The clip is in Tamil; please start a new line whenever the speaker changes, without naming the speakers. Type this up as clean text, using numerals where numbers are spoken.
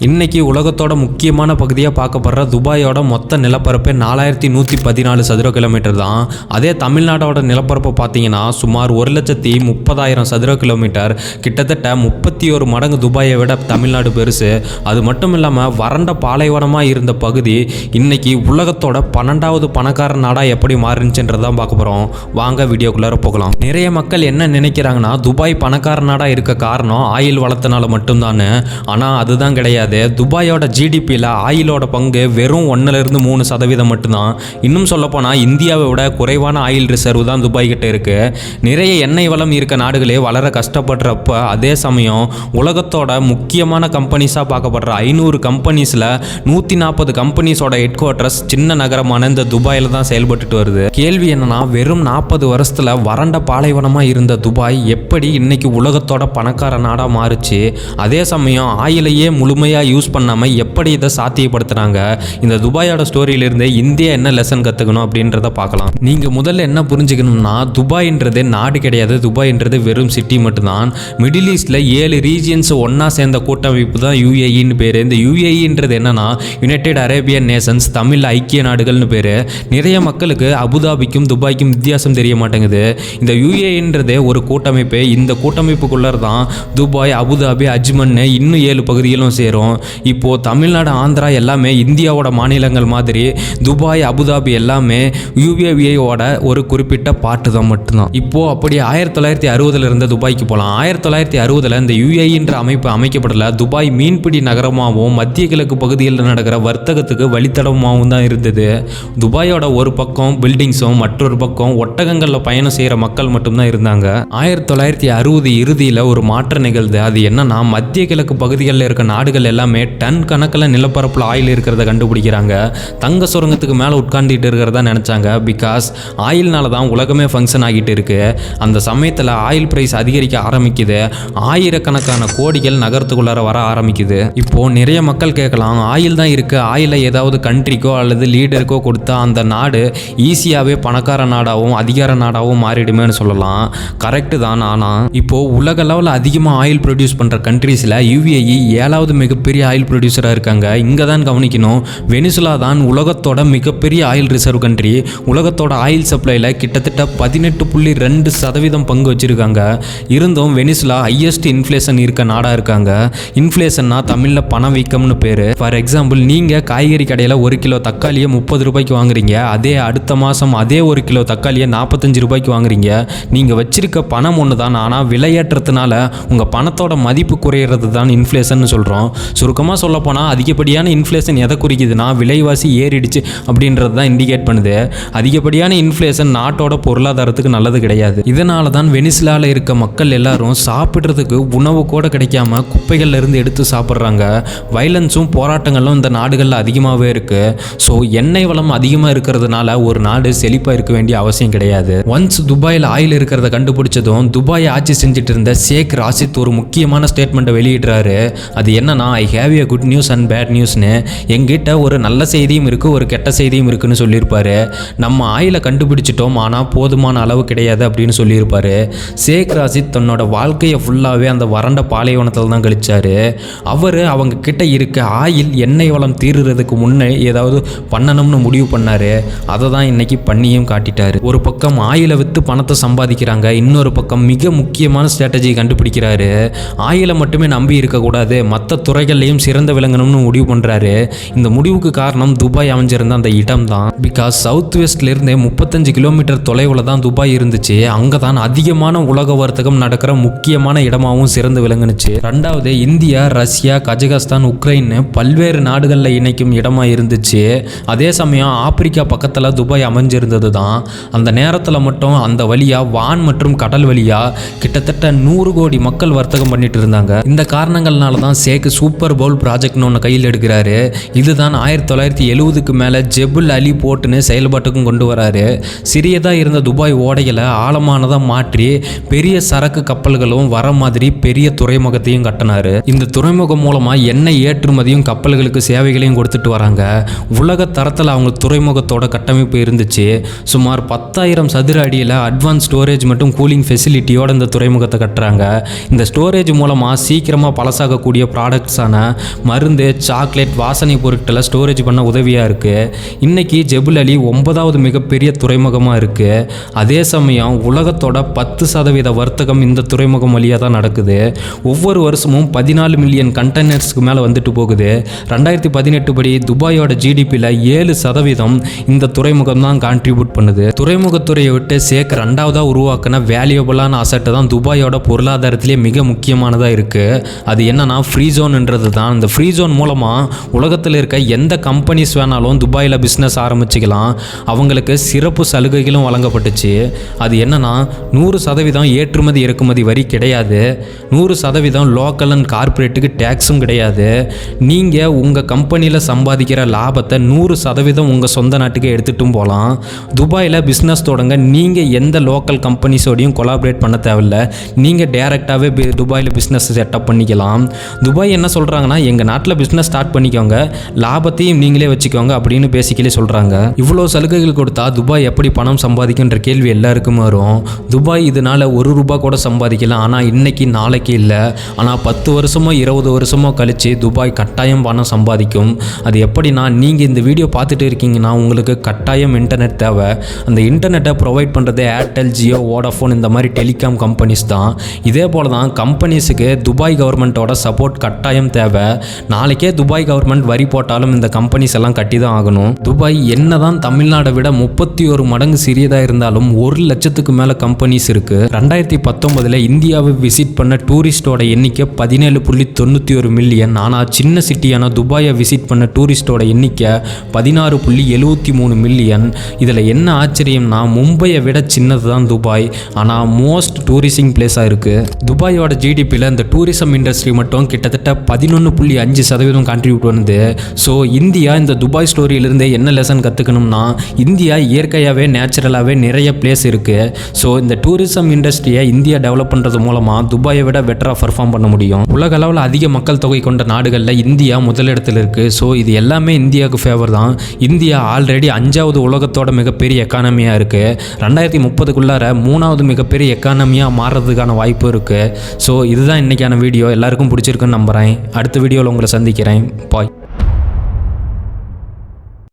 இன்னைக்கு உலகத்தோட முக்கியமான பகுதியாக பார்க்கப்படுற துபாயோட மொத்த நிலப்பரப்பு 4114 சதுர கிலோமீட்டர் தான். அதே தமிழ்நாட்டோட நிலப்பரப்பு பார்த்தீங்கன்னா சுமார் 1,30,000 சதுர கிலோமீட்டர், கிட்டத்தட்ட 31 மடங்கு துபாயை விட தமிழ்நாடு பெருசு. அது மட்டும் இல்லாமல் வறண்ட பாலைவனமாக இருந்த பகுதி இன்னைக்கு உலகத்தோட 12வது பணக்கார நாடாக எப்படி மாறுச்சுன்றதான் பார்க்க போகிறோம். வாங்க வீடியோக்குள்ளார போகலாம். நிறைய மக்கள் என்ன நினைக்கிறாங்கன்னா துபாய் பணக்கார நாடாக இருக்க காரணம் ஆயில் வளத்தினால மட்டும்தான். ஆனால் அதுதான் கிடையாது. துபாயோட ஜிடிபியில் ஆயிலோட பங்கு வெறும் 1-3% மட்டும்தான். இன்னும் சொல்லப்போனால் இந்தியாவை விட குறைவான ஆயில் ரிசர்வ் தான் துபாய் கிட்ட இருக்கு. நிறைய எண்ணெய் வளம் இருக்க நாடுகளே வளர கஷ்டப்படுறப்ப அதே சமயம் உலகத்தோட முக்கியமான கம்பெனிஸாக பார்க்கப்படுற 500 கம்பெனிஸில் 140 கம்பெனிஸோட ஹெட் குவார்ட்டர்ஸ் சின்ன நகரமான இந்த துபாயில் தான் செயல்பட்டு வருது. கேள்வி என்னன்னா, வெறும் 40 வருஷத்துல வறண்ட பாலைவனமாக இருந்த துபாய் எப்படி இன்னைக்கு உலகத்தோட பணக்கார நாடாக மாறுச்சு? அதே சமயம் ஆயிலையே முழுமையாக யூஸ் பண்ணாமல் எப்படி இதை சாத்தியப்படுத்துனாங்க? இந்த துபாயோட ஸ்டோரியிலிருந்து இந்தியா என்ன லெசன் கற்றுக்கணும் அப்படின்றத பார்க்கலாம். நீங்கள் முதல்ல என்ன புரிஞ்சுக்கணும்னா, துபாய்ன்றது நாடு கிடையாது. துபாய்ன்றது வெறும் சிட்டி மட்டும்தான். மிடில் ஈஸ்டில் 7 ரீஜியன்ஸ் ஒன்றா சேர்ந்த கூட்டமைப்பு தான் யுஏஇன்னு பேர். இந்த யுஏஇன்றது என்னன்னா யுனைடெட் அரேபியன் நேஷன்ஸ், தமிழ் ஐக்கிய நாடுகள்னு பேர். நிறைய மக்களுக்கு அபுதாபிக்கும் துபாய்க்கும் வித்தியாசம் தெரிய மாட்டேங்குது. இந்த யுஏஇன்றதே ஒரு கூட்டமைப்பு. இந்த கூட்டமைப்புக்குள்ளே தான் துபாய், அபுதாபி, அஜ்மன் இன்னும் 7 பகுதிகளும் சேரும். இப்போது தமிழ்நாடு, ஆந்திரா எல்லாமே இந்தியாவோட மாநிலங்கள் மாதிரி துபாய், அபுதாபி எல்லாமே யுஏஇயோட ஒரு குறிப்பிட்ட பாட்டு தான் மட்டும்தான். இப்போது அப்படி 1960 இருந்த துபாய்க்கு போகலாம். 1960 இந்த யுஏஇன்ற அமைப்பு அமைக்கப்படல. துபாய் மீன்பிடி நகரமாகவும் மத்திய கிழக்கு பகுதியில் நடக்கிற வர்த்தகத்துக்கு வழித்தடமாகவும் தான் இருந்தது. துபாயோட ஒரு பக்கம் பில்டிங்ஸும் மற்றொரு பக்கம் ஒட்டகங்களில் பயணம் செய்கிற மக்கள் மட்டும்தான் இருந்தாங்க. 1960 இறுதியில் ஒரு மாற்றம் நிகழ்து. அது என்னன்னா, மத்திய கிழக்கு பகுதிகளில் இருக்க நாடுகள் எல்லாமே டன் கணக்கில் நிலப்பரப்பில் ஆயில் இருக்கிறத கண்டுபிடிக்கிறாங்க. தங்க சுரங்கத்துக்கு மேலே உட்கார்ந்துட்டு இருக்கிறதா நினச்சாங்க. பிகாஸ் ஆயில்னால தான் உலகமே ஃபங்க்ஷன் ஆகிட்டு இருக்கு. அந்த சமயத்தில் ஆயில் ப்ரைஸ் அதிகரிக்க ஆரம்பிக்குது. ஆயிரக்கணக்கான கோடிகள் நகரத்துக்குள்ளார வர ஆரம்பிக்குது. இப்போது நிறைய மக்கள் கேட்கலாம், ஆயில் தான் இருக்குது, ஆயிலை ஏதாவது கண்ட்ரிக்கோ அல்லது லீடருக்கோ கொடுத்தா அந்த நாடு ஈஸியாகவே பணக்கார நாடாகவும் அதிகார நாடாகவும் மாறிடுமேன்னு சொல்லலாம். கரெக்டு தான். ஆனால் இப்போது உலக அளவில் அதிகமாக ஆயில் ப்ரொடியூஸ் பண்ணுற கண்ட்ரீஸில் யுஏஇ 7வது மிகப்பெரிய ஆயில் ப்ரொடியூசராக இருக்காங்க. இங்கே தான் கவனிக்கணும், வெனிசுலா தான் உலகத்தோட மிகப்பெரிய ஆயில் ரிசர்வ் கண்ட்ரி. உலகத்தோட ஆயில் சப்ளையில் கிட்டத்தட்ட 18.2% பங்கு வச்சுருக்காங்க. இருந்தும் வெனிசுலா ஹையஸ்ட் இன்ஃப்ளேஷன் இருக்க நாடாக இருக்காங்க. இன்ஃப்ளேஷன்னா தமிழில் பணவீக்கம்னு பேர். ஃபார் எக்ஸாம்பிள், நீங்கள் காய்கறி கடையில் 1 கிலோ தக்காளியை 30 ரூபாய்க்கு வாங்குறீங்க. அதே அடுத்த மாதம் அதே 1 கிலோ தக்காளியை 45 ரூபாய்க்கு வாங்குறீங்க. நீங்கள் வச்சிருக்க பணம் ஒன்று தான், ஆனால் விலையேற்றத்தினால உங்கள் பணத்தோட மதிப்பு குறையிறது தான் இன்ஃப்ளேஷன் சொல்கிறோம். சுருக்கமாக சொல்லப்போனால் அதிகப்படியான இன்ஃப்ளேஷன் எதை குறிக்குதுன்னா, விலைவாசி ஏறிடுச்சு அப்படின்றது தான் இண்டிகேட் பண்ணுது. அதிகப்படியான இன்ஃப்ளேஷன் நாட்டோட பொருளாதாரத்துக்கு நல்லது கிடையாது. இதனால தான் வெனிசுலாவில் இருக்க மக்கள் எல்லாரும் சாப்பிட்றதுக்கு உணவு கூட கிடைக்காம குப்பைகள்ல இருந்து எடுத்து சாப்பிட்றாங்க. வயலன்ஸும் போராட்டங்களும் இந்த நாடுகளில் அதிகமாகவே இருக்கு. ஸோ எண்ணெய் வளம் அதிகமாக இருக்கிறதுனால ஒரு நாடு செழிப்பாக இருக்க வேண்டிய அவசியம் கிடையாது. ஒன்ஸ் துபாயில் ஆயில் இருக்கிறத கண்டுபிடிச்சதும் துபாய் ஆட்சி செஞ்சுட்டு இருந்த ஷேக் ராஷித் ஒரு முக்கியமான ஸ்டேட்மெண்ட்டை வெளியிடுறாரு. அது என்னன்னா, I have a good news and bad நியூஸ்னு. எங்கிட்ட ஒரு நல்ல செய்தியும் இருக்குது, ஒரு கெட்ட செய்தியும் இருக்குன்னு சொல்லியிருப்பாரு. நம்ம ஆயிலை கண்டுபிடிச்சிட்டோம், ஆனால் போதுமான அளவு கிடையாது அப்படின்னு சொல்லியிருப்பாரு. ஷேக் ராஷித் தன்னோட வாழ்க்கையை ஃபுல்லாகவே அந்த வறண்ட பாலைவனத்தில் தான் கழிச்சாரு. அவங்க கிட்ட இருக்க ஆயில் எண்ணெய் வளம் தீர்றதுக்கு முன்னே ஏதாவது பண்ணணும்னு முடிவு பண்ணாரு. அதை தான் இன்னைக்கு பண்ணியும் காட்டிட்டாரு. ஒரு பக்கம் ஆயிலை விற்று பணத்தை சம்பாதிக்கிறாங்க, இன்னொரு பக்கம் மிக முக்கியமான ஸ்ட்ராட்டஜி கண்டுபிடிக்கிறாரு. ஆயிலை மட்டுமே நம்பி இருக்கக்கூடாது, மற்ற துறைகள்லையும் சிறந்த விளங்கணும்னு முடிவு பண்ணுறாரு. இந்த முடிவுக்கு காரணம் துபாய் அமைஞ்சிருந்த அந்த இடம் தான். பிகாஸ் சவுத் வெஸ்ட்லேருந்தே 35 கிலோமீட்டர் தொலைவில் தான் துபாய் இருந்துச்சு. அங்கே தான் அதிகமான உலக வர்த்தகம் நடக்கிற முக்கியமான இடமாகவும் சிறந்து விளங்குனுச்சு. ரெண்டாவது, இந்தியா, ரஷ்யா, கஜகஸ்தான், உக்ரைன் பல்வேறு நாடுகளில் இணைக்கும் இடமா இருந்துச்சு. அதே சமயம் ஆப்பிரிக்கா பக்கத்தில் துபாய் அமைஞ்சிருந்தது தான். அந்த நேரத்தில் மட்டும் அந்த வழியாக வான் மற்றும் கடல் வழியாக கிட்டத்தட்ட 100 கோடி மக்கள் வர்த்தகம் பண்ணிட்டு இருந்தாங்க. இந்த காரணங்கள்னால தான் ஷேக் சூப்பர் பவுல் ப்ராஜெக்ட்னு ஒன்று கையில் எடுக்கிறாரு. இதுதான் 1970க்கு மேலே ஜெபுல் அலி போர்ட்டுன்னு செயல்பாட்டுக்கும் கொண்டு வராரு. சிறியதாக இருந்த துபாய் ஓடைகளை ஆழமானதாக மாற்றி பெரிய சரக்கு கப்பல்களும் வர மாதிரி பெரிய துறைமுகத்தையும் கட்டினாரு. இந்த துறைமுகம் மூலமாக எண்ணெய் ஏற்றுமதியும் கப்பல்களுக்கு சேவைகளையும் கொடுத்துட்டு வராங்க. உலக தரத்தில் அவங்க துறைமுகத்தோட கட்டமைப்பு இருந்துச்சு. சுமார் 10,000 சதுர அடியில் அட்வான்ஸ் ஸ்டோரேஜ் மற்றும் கூலிங் ஃபெசிலிட்டியோட இந்த துறைமுகத்தை கட்டுறாங்க. இந்த ஸ்டோரேஜ் மூலமாக சீக்கிரமாக பழசாகக்கூடிய ப்ராடக்ட்ஸான மெட்டீரியல்ஸான மருந்து, சாக்லேட், வாசனை பொருட்களை ஸ்டோரேஜ் பண்ண உதவியாக இருக்குது. இன்றைக்கி ஜெபுல் அலி 9வது மிகப்பெரிய துறைமுகமாக இருக்குது. அதே சமயம் உலகத்தோட 10% வர்த்தகம் இந்த துறைமுகம் வழியாக தான் நடக்குது. ஒவ்வொரு வருஷமும் 14 மில்லியன் கண்டெய்னர்ஸ்க்கு மேலே வந்துட்டு போகுது. 2018 படி துபாயோட ஜிடிபியில் 7% இந்த துறைமுகம் தான் கான்ட்ரிபியூட் பண்ணுது. துறைமுகத்துறையை விட்டு சேக் 2வதாக உருவாக்கின வேல்யூபிளான அசட்டு தான் துபாயோட பொருளாதாரத்திலே மிக முக்கியமானதாக இருக்குது. அது என்னன்னா ஃப்ரீ ஜோன்ன்றது தான். இந்த ஃப்ரீ ஜோன் மூலமாக உலகத்தில் இருக்க எந்த கம்பெனிஸ் வேணாலும் துபாயில் பிஸ்னஸ் ஆரம்பிச்சுக்கலாம். அவங்களுக்கு சிறப்பு சலுகைகளும் வழங்கப்பட்டுச்சு. அது என்னன்னா 100% ஏற்றுமதி இறக்குமதி வரி கிடையாது. 100% லோக்கல் அண்ட் கார்பரேட்டுக்கு டேக்ஸும் கிடையாது. நீங்கள் உங்கள் கம்பெனியில் சம்பாதிக்கிற லாபத்தை 100% உங்கள் சொந்த நாட்டுக்கு எடுத்துட்டும் போகலாம். துபாயில் பிஸ்னஸ் தொடங்க நீங்கள் எந்த லோக்கல் கம்பெனிஸோடையும் கொலாபரேட் பண்ண தேவையில்ல. நீங்கள் டேரெக்டாகவே துபாயில் பிஸ்னஸ் செட்டப் பண்ணிக்கலாம். துபாய் என்ன சொல்கிறாங்கன்னா, எங்கள் நாட்டில் பிஸ்னஸ் ஸ்டார்ட் பண்ணிக்கோங்க, லாபத்தையும் நீங்களே வச்சுக்கோங்க அப்படின்னு பேசிக்கலி சொல்கிறாங்க. இவ்வளோ சலுகைகள் கொடுத்தா துபாய் எப்படி பணம் சம்பாதிக்குன்ற கேள்வி எல்லாருக்கும் வரும். துபாய் இதனால் ₹1 கூட சம்பாதிக்கலாம். ஆனால் இன்னைக்கு நாளைக்கு இல்லை. ஆனால் 10 வருஷமோ 20 வருஷமோ கழித்து துபாய் கட்டாயம் பணம் சம்பாதிக்கும். அது எப்படின்னா, நீங்கள் இந்த வீடியோ பார்த்துட்டு இருக்கீங்கன்னா உங்களுக்கு கட்டாயம் இன்டர்நெட் தேவை. அந்த இன்டர்நெட்டை ப்ரொவைட் பண்ணுறது ஏர்டெல், ஜியோ, வோடாஃபோன் இந்த மாதிரி டெலிகாம் கம்பெனிஸ் தான். இதே போல் தான் கம்பெனிஸுக்கு துபாய் கவர்மெண்ட்டோட சப்போர்ட் கட்டாயம் தேவை. நாளைக்கே துபாய் கவர்மெண்ட் வரி போட்டாலும் இந்த கம்பெனிஸ் எல்லாம் கட்டி தான் ஆகணும். துபாய் என்னதான் தமிழ்நாடை விட 31 மடங்கு சிறியதாக இருந்தாலும் 1 லட்சத்துக்கு மேலே கம்பெனிஸ் இருக்குது. 2019 இந்தியாவை விசிட் பண்ண டூரிஸ்டோட எண்ணிக்கை 17.91 மில்லியன். ஆனால் சின்ன சிட்டியான துபாயை விசிட் பண்ண டூரிஸ்டோட எண்ணிக்கை 16.73 மில்லியன். இதில் என்ன ஆச்சரியம்னா, மும்பையை விட சின்னது தான் துபாய். ஆனால் மோஸ்ட் டூரிசிங் பிளேஸாக இருக்குது. துபாயோட ஜிடிபியில் இந்த டூரிசம் இண்டஸ்ட்ரி மட்டும் கிட்டத்தட்ட 11.5% கான்ட்ரிபியூட் பண்ணுது. ஸோ இந்தியா இந்த துபாய் ஸ்டோரியிலிருந்தே என்ன லெசன் கற்றுக்கணும்னா, இந்தியா இயற்கையாகவே நேச்சுரலாகவே நிறைய பிளேஸ் இருக்குது. ஸோ இந்த டூரிசம் இண்டஸ்ட்ரியை இந்தியா டெவலப் பண்ணுறது மூலமாக துபாயை விட பெட்டராக பர்ஃபார்ம் பண்ண முடியும். உலக அளவில் அதிக மக்கள் தொகை கொண்ட நாடுகளில் இந்தியா முதலிடத்தில் இருக்குது. ஸோ இது எல்லாமே இந்தியாவுக்கு ஃபேவர் தான். இந்தியா ஆல்ரெடி 5வது உலகத்தோட மிகப்பெரிய எக்கானமியாக இருக்குது. 2030க்குள்ளார 3வது மிகப்பெரிய எக்கானமியாக மாறுறதுக்கான வாய்ப்பு இருக்குது. ஸோ இதுதான் இன்றைக்கான வீடியோ. எல்லாருக்கும் பிடிச்சிருக்குன்னு நம்புகிறேன். அடுத்த வீடியோவில் உங்களை சந்திக்கிறேன். பாய்.